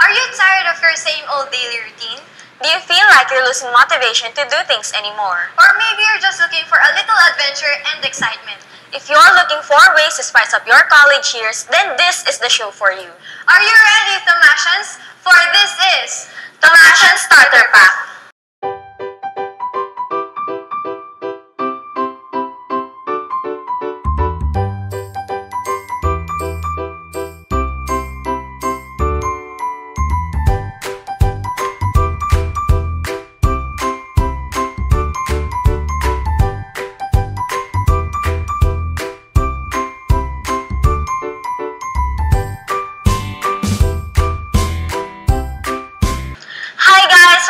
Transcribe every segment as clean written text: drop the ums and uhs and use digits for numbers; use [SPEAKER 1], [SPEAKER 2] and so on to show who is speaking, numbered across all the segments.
[SPEAKER 1] Are you tired of your same old daily routine?
[SPEAKER 2] Do you feel like you're losing motivation to do things anymore?
[SPEAKER 1] Or maybe you're just looking for a little adventure and excitement?
[SPEAKER 2] If you're looking for ways to spice up your college years, then this is the show for you.
[SPEAKER 1] Are you ready, Tomashans? For this is
[SPEAKER 2] Tomashan Starter Pack!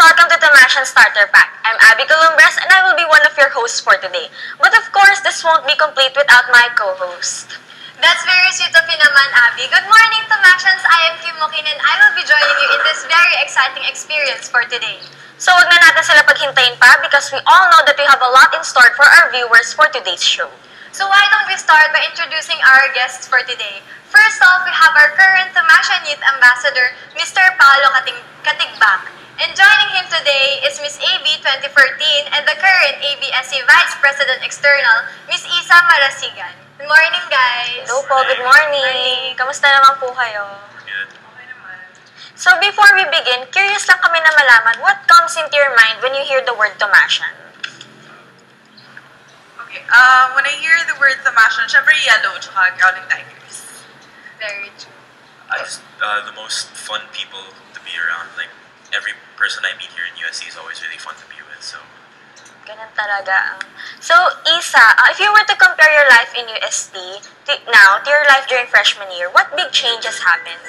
[SPEAKER 2] Welcome to Tomashan Starter Pack. I'm Abby Columbres and I will be one of your hosts for today. But of course, this won't be complete without my co-host.
[SPEAKER 1] That's very sweet of you naman, Abby. Good morning, Tomashans. I am Kim Mokin and I will be joining you in this very exciting experience for today.
[SPEAKER 2] So wag na natin sila paghintayin pa because we all know that we have a lot in store for our viewers for today's show.
[SPEAKER 1] So why don't we start by introducing our guests for today? First off, we have our current Tomashan Youth Ambassador, Mr. Paolo Katigbak. And joining him today is Miss AB 2014 and the current ABSC Vice President External, Miss Isa Marasigan. Good morning, guys!
[SPEAKER 2] Hello po, good morning! Kamusta naman po kayo?
[SPEAKER 3] Good.
[SPEAKER 1] Okay naman.
[SPEAKER 2] So before we begin, curious lang kami na malaman what comes into your mind when you hear the word Tomashan?
[SPEAKER 4] Okay, when I hear the word Tomashan, syempre yellow tsaka Growling Tigers.
[SPEAKER 1] Very true.
[SPEAKER 3] Just the most fun people to be around. Like, every person I meet here in USC is always really fun to be with, so...
[SPEAKER 2] Ganun talaga. So, Isa, if you were to compare your life in UST now to your life during freshman year, what big changes happened?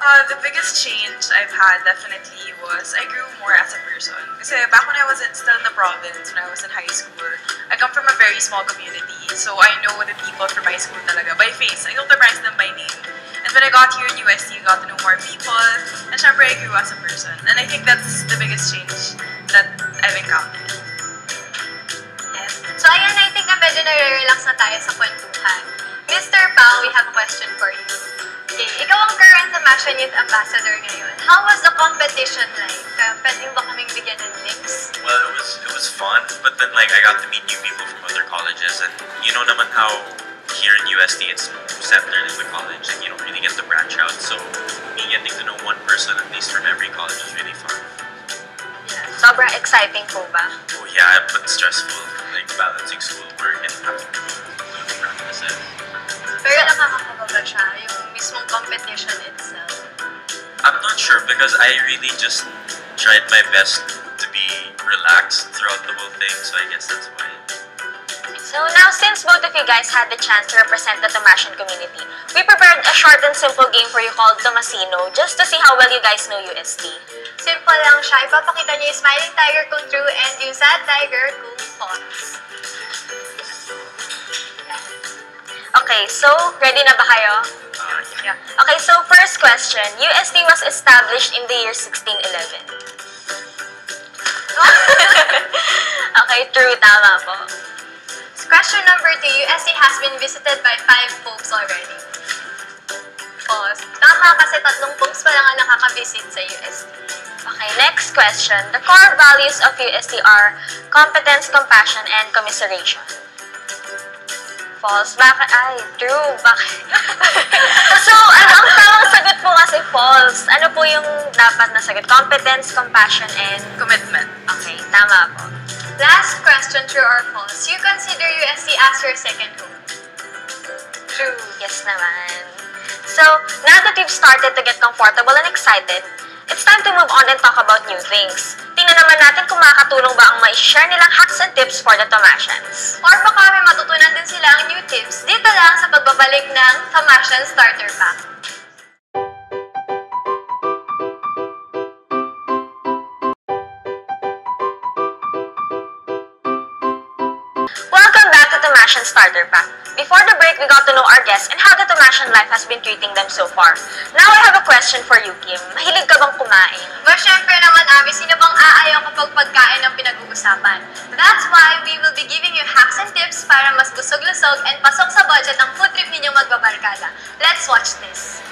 [SPEAKER 4] The biggest change I've had definitely was I grew more as a person. Kasi back when I was still in the province, when I was in high school, I come from a very small community. So I know the people from my school talaga by face. I don't memorize them by name. And when I got here in USC, I got to know more people. And syempre, I grew as a person. And I think that's the biggest change that I've encountered.
[SPEAKER 1] Yes. So ayan, I think na medyo nare-relax na tayo sa kwentuhan. Mr. Pao, we have a question for you. Okay, ikaw ang current Tomashan Youth Ambassador ngayon. How was the competition like? Pwede ba kaming bigyan ng tips?
[SPEAKER 3] Well, it was fun, but then, like, I got to meet new people from other colleges, and you know naman how here in UST, it's centered in the college, and you don't really get to branch out, so me getting to know one person, at least from every college, is really fun.
[SPEAKER 2] Sobrang exciting po ba?
[SPEAKER 3] Oh yeah, but stressful, like, balancing schoolwork and having to go to practices.
[SPEAKER 1] Pero nakakakaba ba siya, yung mismong competition itself?
[SPEAKER 3] I'm not sure, because I really just tried my best to be relaxed throughout the whole thing, so I guess that's why.
[SPEAKER 2] So now, since both of you guys had the chance to represent the Tomashan community, we prepared a short and simple game for you called Tomasino, just to see how well you guys know UST.
[SPEAKER 1] Simple lang siya. Ipapakita niyo yung smiling tiger kung true and yung sad tiger kung false.
[SPEAKER 2] Okay, so ready na ba kayo?
[SPEAKER 3] Yeah.
[SPEAKER 2] Okay, so first question, UST was established in the year 1611. Okay, true, tama po.
[SPEAKER 1] Question number 2, USC has been visited by 5 popes already. False. Tama kasi 3 popes pa lang ang nakaka-visit sa UST.
[SPEAKER 2] Okay, next question. The core values of UST are competence, compassion, and commiseration. False. Bakit? Ay, true. Bakit? So, ang tamang sagot po kasi false. Ano po yung dapat na sagot? Competence, compassion, and
[SPEAKER 4] Commitment.
[SPEAKER 2] okay, tama po.
[SPEAKER 1] Last question, true or false? You consider USC as your second home?
[SPEAKER 2] True. Yes naman. So, now that we've started to get comfortable and excited, it's time to move on and talk about new things. Tingnan naman natin kung makakatulong ba ang ma-share nilang hacks and tips for the Tomashans.
[SPEAKER 1] Or baka may matutunan din sila ang new tips dito lang sa pagbabalik ng Tomashan Starter Pack.
[SPEAKER 2] Welcome back to Tomashan Starter Pack. Before the break, we got to know our guests and how the Tomashan life has been treating them so far. Now I have a question for you, Kim. Mahilig ka bang kumain?
[SPEAKER 1] But syempre naman, Abby, sino bang aayaw kapag pagkain ang pinag-uusapan? That's why we will be giving you hacks and tips para mas busog-lusog and pasok sa budget ang food trip ninyong magbabarkada. Let's watch this.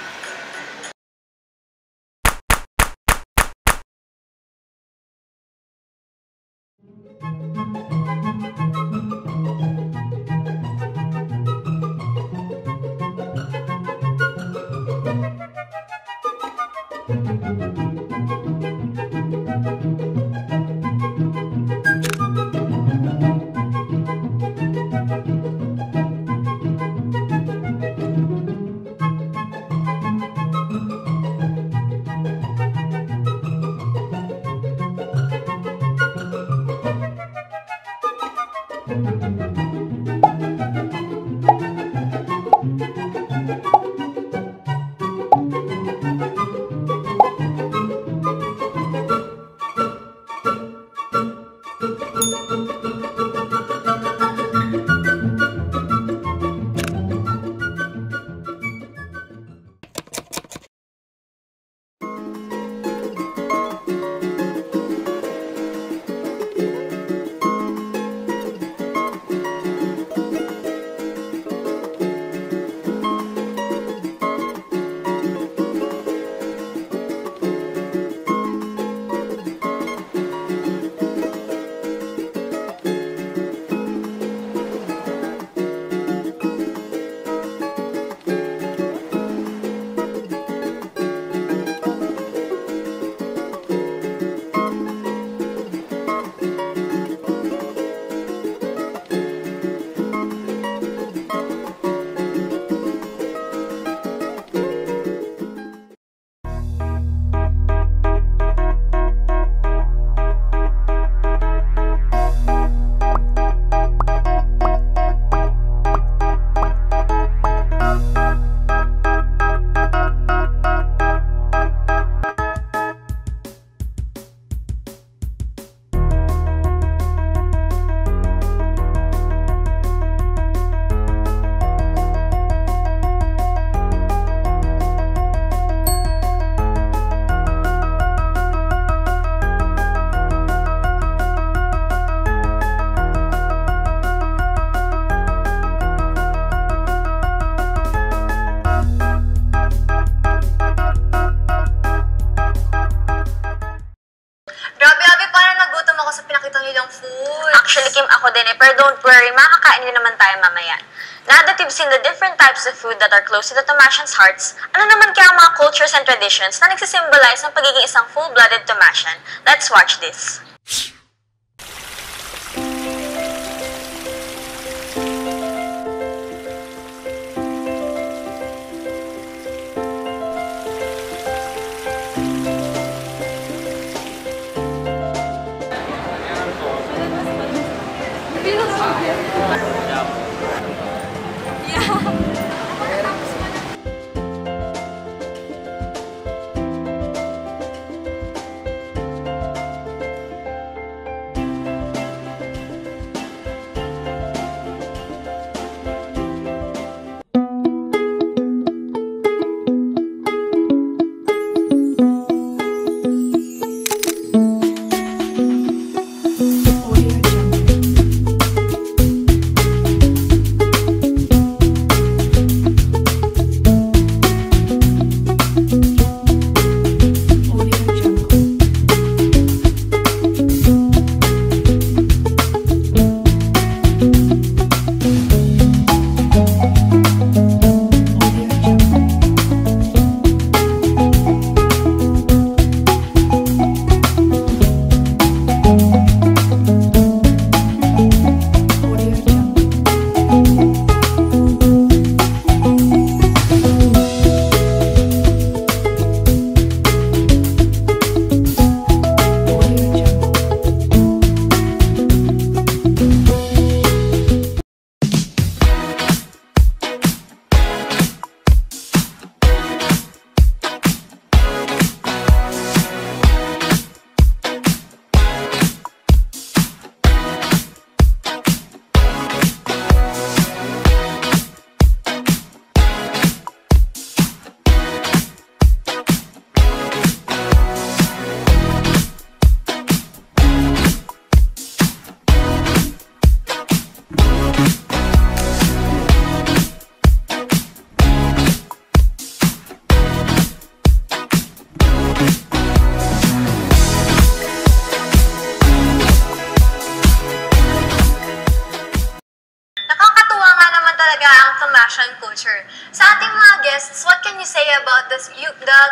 [SPEAKER 2] Actually, Kim, ako din eh. Pero don't worry, makakain din naman tayo mamaya. Now that you've seen the different types of food that are close to the Tomasians' hearts, ano naman kaya ang mga cultures and traditions na nagsisimbolize ng pagiging isang full-blooded Tomasian? Let's watch this.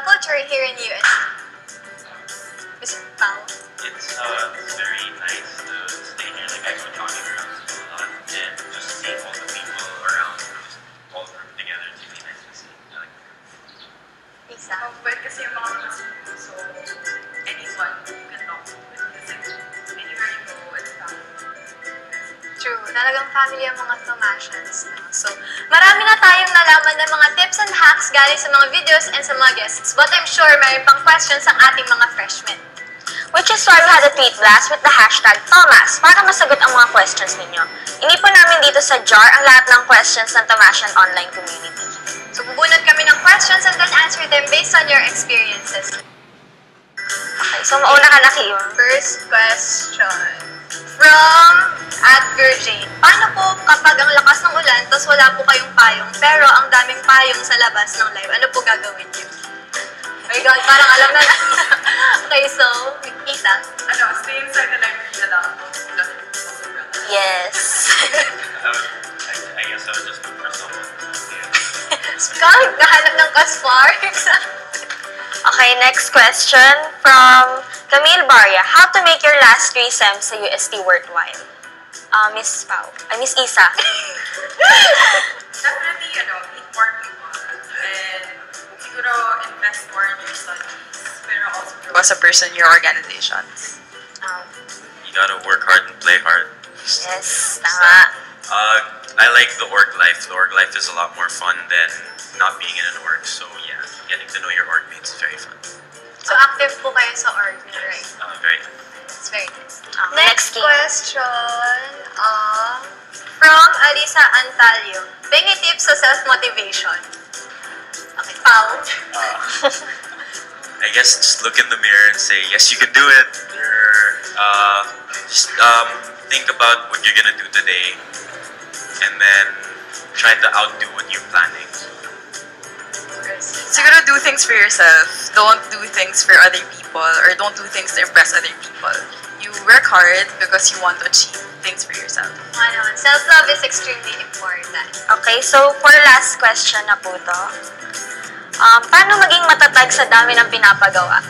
[SPEAKER 1] culture here in US? Mr. Pao?
[SPEAKER 3] It's very nice to stay here. Like I go jogging around school a lot, and just seeing all the people around, just all grouped together, it's really nice to see. I like that.
[SPEAKER 1] Isa?
[SPEAKER 4] But kasi yung mga school, so anyone you can talk to. Kasi anywhere you go, it's family.
[SPEAKER 1] True. Talagang family ang mga Thomasians. No? So, marami na tayong nalaman ng mga tips and hacks galing sa mga videos and sa mga guests. But I'm sure may pang questions ang ating mga freshmen.
[SPEAKER 2] Which is why we had a tweet blast with the hashtag Thomas para masagot ang mga questions ninyo. Inipon namin dito sa jar ang lahat ng questions ng Thomasian online community.
[SPEAKER 1] So, bubunot kami ng questions and then answer them based on your experiences.
[SPEAKER 2] Okay, so mauna ka na, Kim.
[SPEAKER 1] First question. From @Virgin. Paano po kapag ang lakas ng ulan tapos wala po kayong payong pero ang daming payong sa labas ng live? Ano po gagawin niyo? Oh my God, parang alam na. Okay, so, Isa.
[SPEAKER 4] Stay inside the library na lang.
[SPEAKER 2] Yes.
[SPEAKER 3] I guess I would just look for someone to
[SPEAKER 1] Gahanap ng Casparks.
[SPEAKER 2] Okay, next question from Camille Barria. How to make your last 3 sems sa UST worthwhile? Miss Pao. Miss Isa.
[SPEAKER 4] Definitely, meet more people. And siguro invest more in your studies. Pero also grow as a person in your organizations.
[SPEAKER 3] You gotta work hard and play hard.
[SPEAKER 2] Yes, tama.
[SPEAKER 3] I like the org life. The org life is a lot more fun than not being in an org. So yeah, getting to know your org mates is very fun.
[SPEAKER 1] So, active po kayo sa org, right?
[SPEAKER 3] Very.
[SPEAKER 1] It's very nice.
[SPEAKER 2] Next
[SPEAKER 1] Next
[SPEAKER 2] game.
[SPEAKER 1] question. From Alisa Antalio. Bengi tips sa self-motivation. Okay, Pao.
[SPEAKER 3] I guess just look in the mirror and say, yes, you can do it. Just think about what you're gonna do today, and then try to outdo what you're planning.
[SPEAKER 4] Siguro do things for yourself. Don't do things for other people or don't do things to impress other people. You work hard because you want to achieve things for yourself.
[SPEAKER 1] Self-love is extremely important.
[SPEAKER 2] Okay, so for last question na po to. Paano maging matatag sa dami ng pinapagawa?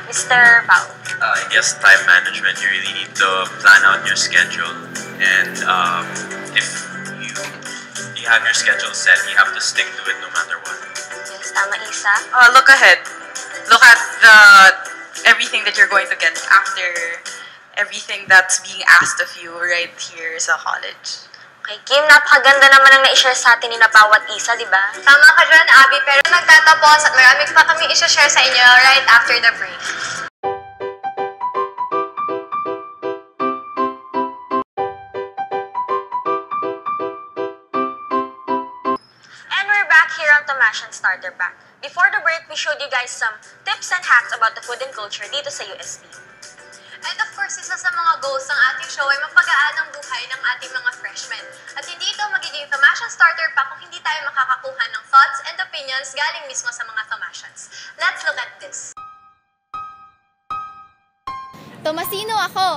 [SPEAKER 2] Mr. Pao.
[SPEAKER 3] I guess time management. You really need to plan out your schedule, and if you have your schedule set, you have to stick to it no matter what.
[SPEAKER 2] Yes, tama, Isa.
[SPEAKER 4] Look ahead. Look at everything that you're going to get after everything that's being asked of you right here sa college.
[SPEAKER 2] Okay, Kim, napakaganda naman ang na-share sa atin ni na bawat isa, di ba?
[SPEAKER 1] Tama ka dyan, Abby, pero magtatapos at marami pa kami i-share sa inyo right after the break.
[SPEAKER 2] And we're back here on Thomasian Starter Pack. Before the break, we showed you guys some tips and hacks about the food and culture dito sa UST.
[SPEAKER 1] And of course, isa sa mga goals ng ating show ay mapagaan ang buhay ng ating mga freshmen. At hindi ito magiging Thomasian Starter Pack kung hindi tayo makakakuha ng thoughts and opinions galing mismo sa mga Thomasians. Let's look at this.
[SPEAKER 5] Tomasino ako!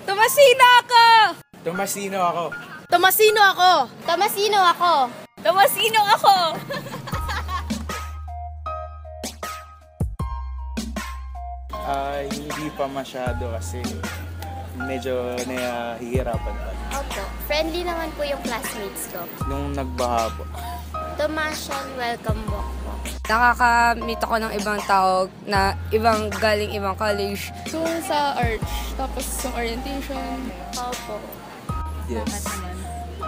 [SPEAKER 5] Tomasino ako!
[SPEAKER 6] Tomasino ako.
[SPEAKER 5] Tomasino ako! Tomasino ako! Tomasino ako!
[SPEAKER 6] Hindi pa masyado kasi medyo nahihirapan pa.
[SPEAKER 5] Opo, friendly naman po yung classmates ko.
[SPEAKER 6] Nung nagbaha po.
[SPEAKER 5] Thomasian welcome walk po.
[SPEAKER 7] Nakaka-meet ako ng ibang tao na galing ibang college.
[SPEAKER 8] So, sa arch, tapos sa orientation.
[SPEAKER 5] Opo.
[SPEAKER 6] Yes.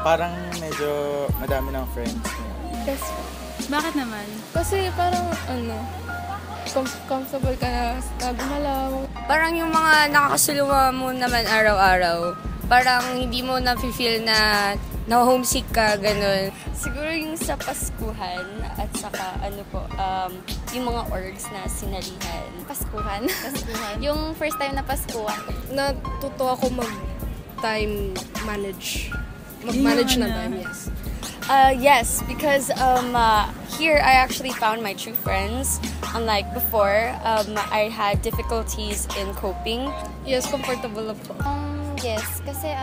[SPEAKER 6] Parang medyo madami ng friends.
[SPEAKER 8] Yes.
[SPEAKER 9] Bakit naman?
[SPEAKER 8] Kasi parang, comfortable ka na gumalaw.
[SPEAKER 7] Parang yung mga nakakasulungan mo naman araw-araw, parang hindi mo na-feel na homesick ka, ganun.
[SPEAKER 5] Siguro yung sa Paskuhan at saka yung mga orgs na sinalihan. Paskuhan? Yung first time na Paskuhan.
[SPEAKER 8] Natuto ako mag-time manage. Mag-manage na time, yes.
[SPEAKER 5] Yes, because here I actually found my true friends. Unlike before, I had difficulties in coping.
[SPEAKER 8] Yes, comfortable ako.
[SPEAKER 5] Yes, kasi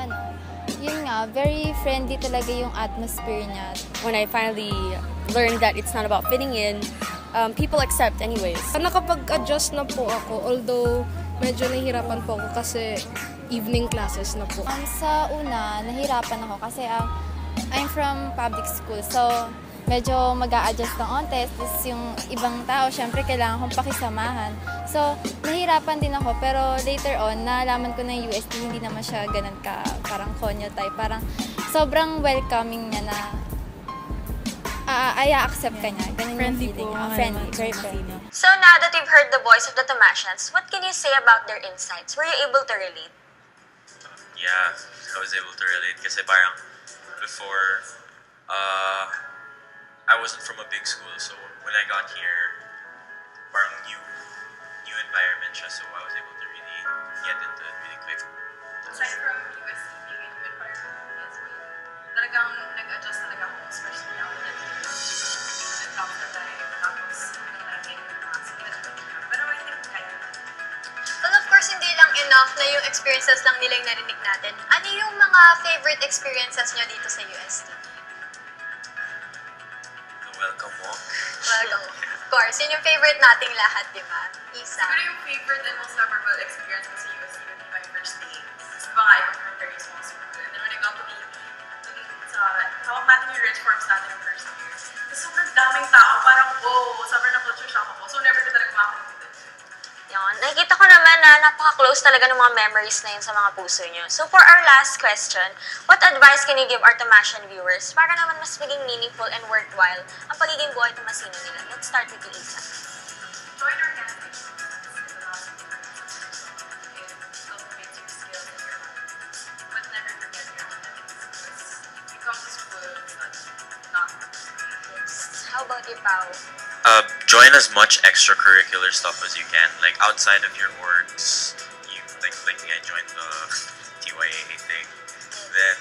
[SPEAKER 5] yun nga, very friendly talaga yung atmosphere niya. When I finally learned that it's not about fitting in, people accept anyways.
[SPEAKER 8] Nakapag-adjust na po ako, although medyo nahihirapan po ako kasi evening classes na po.
[SPEAKER 9] Sa una, nahirapan ako kasi I'm from public school. So, medyo mag-a-adjust ng ontes. Tapos yung ibang tao, syempre kailangan kong pakisamahan. So, nahirapan din ako. Pero later on, nalaman ko na yung UST, hindi naman siya ganun ka, parang konyo type. Parang sobrang welcoming niya na accept ka niya. Ganun
[SPEAKER 1] Friendly
[SPEAKER 9] yung feeling.
[SPEAKER 1] po.
[SPEAKER 9] Friendly, very friendly.
[SPEAKER 2] So now that you've heard the voice of the Tomasians, what can you say about their insights? Were you able to relate?
[SPEAKER 3] Yeah, I was able to relate kasi parang before, I wasn't from a big school, so when I got here, parang new environment siya, so I was able to really get into it really quick.
[SPEAKER 4] Aside from USC being a new environment as well, talagang nag-adjust talaga ako, especially now that it comes to time, tapos nag-like pero I think kaya.
[SPEAKER 1] Well, of course, hindi lang enough na yung experiences lang nilang narinig natin. Ano yung mga favorite experiences nyo dito sa UST?
[SPEAKER 3] The welcome walk.
[SPEAKER 1] Well, of course, yun yung favorite nating lahat, di ba? Isa.
[SPEAKER 4] Siguro yung favorite and most memorable experience ko sa USC would be my first day. Kasi diba I come from a very small school. And then when I got to be hawak natin yung rich forms natin yung first year. Kasi sobrang daming tao, parang wow, sobrang na-culture shock ako. So never ko talaga makakalimutan.
[SPEAKER 2] Yun. Nakikita ko naman na napaka-close talaga ng mga memories na yun sa mga puso nyo. So for our last question, what advice can you give our Tomasian viewers para naman mas maging meaningful and worthwhile ang pagiging buhay Tomasino nila? Let's start with you, Isa.
[SPEAKER 4] Join our campus. It cultivates your skills and your knowledge. But never forget your academics. Because you come to school, that's not
[SPEAKER 2] How about you, Pao?
[SPEAKER 3] Join as much extracurricular stuff as you can, like outside of your orgs. You like I joined the TYA thing. Then,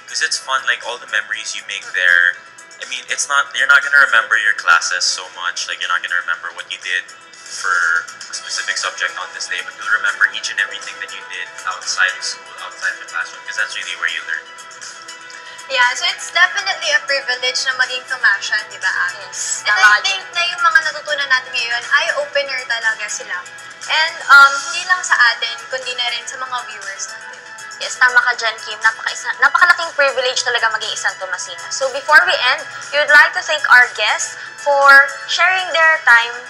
[SPEAKER 3] because it's fun, like all the memories you make there. I mean, you're not gonna remember your classes so much. Like you're not gonna remember what you did for a specific subject on this day, but you'll remember each and everything that you did outside of school, outside the classroom, because that's really where you learn.
[SPEAKER 1] Yeah, so it's definitely a privilege na maging Tomasian, di ba, Alice?
[SPEAKER 2] Yes,
[SPEAKER 1] And I
[SPEAKER 2] tama
[SPEAKER 1] think na yung mga natutunan natin ngayon, eye-opener talaga sila. And hindi lang sa atin, kundi na rin sa mga viewers natin.
[SPEAKER 2] Yes, tama ka dyan, Kim. Napakalaking privilege talaga maging isang Tomasino. So before we end, we would like to thank our guests for sharing their time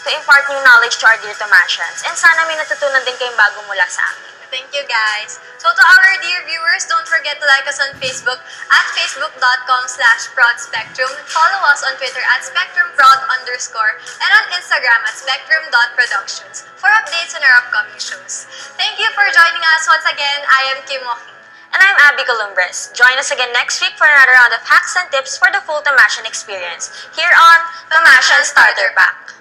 [SPEAKER 2] to impart new knowledge to our dear Tomasians. And sana may natutunan din kayong bago mula sa amin.
[SPEAKER 1] Thank you, guys. So to our dear viewers, don't forget to like us on Facebook at facebook.com/ProdSpectrum. Follow us on Twitter at SpectrumProd_ and on Instagram at spectrum.productions for updates on our upcoming shows. Thank you for joining us once again. I am Kim Joaquin.
[SPEAKER 2] And I'm Abby Columbres. Join us again next week for another round of hacks and tips for the full Tomasian experience here on Tomasian Starter Pack.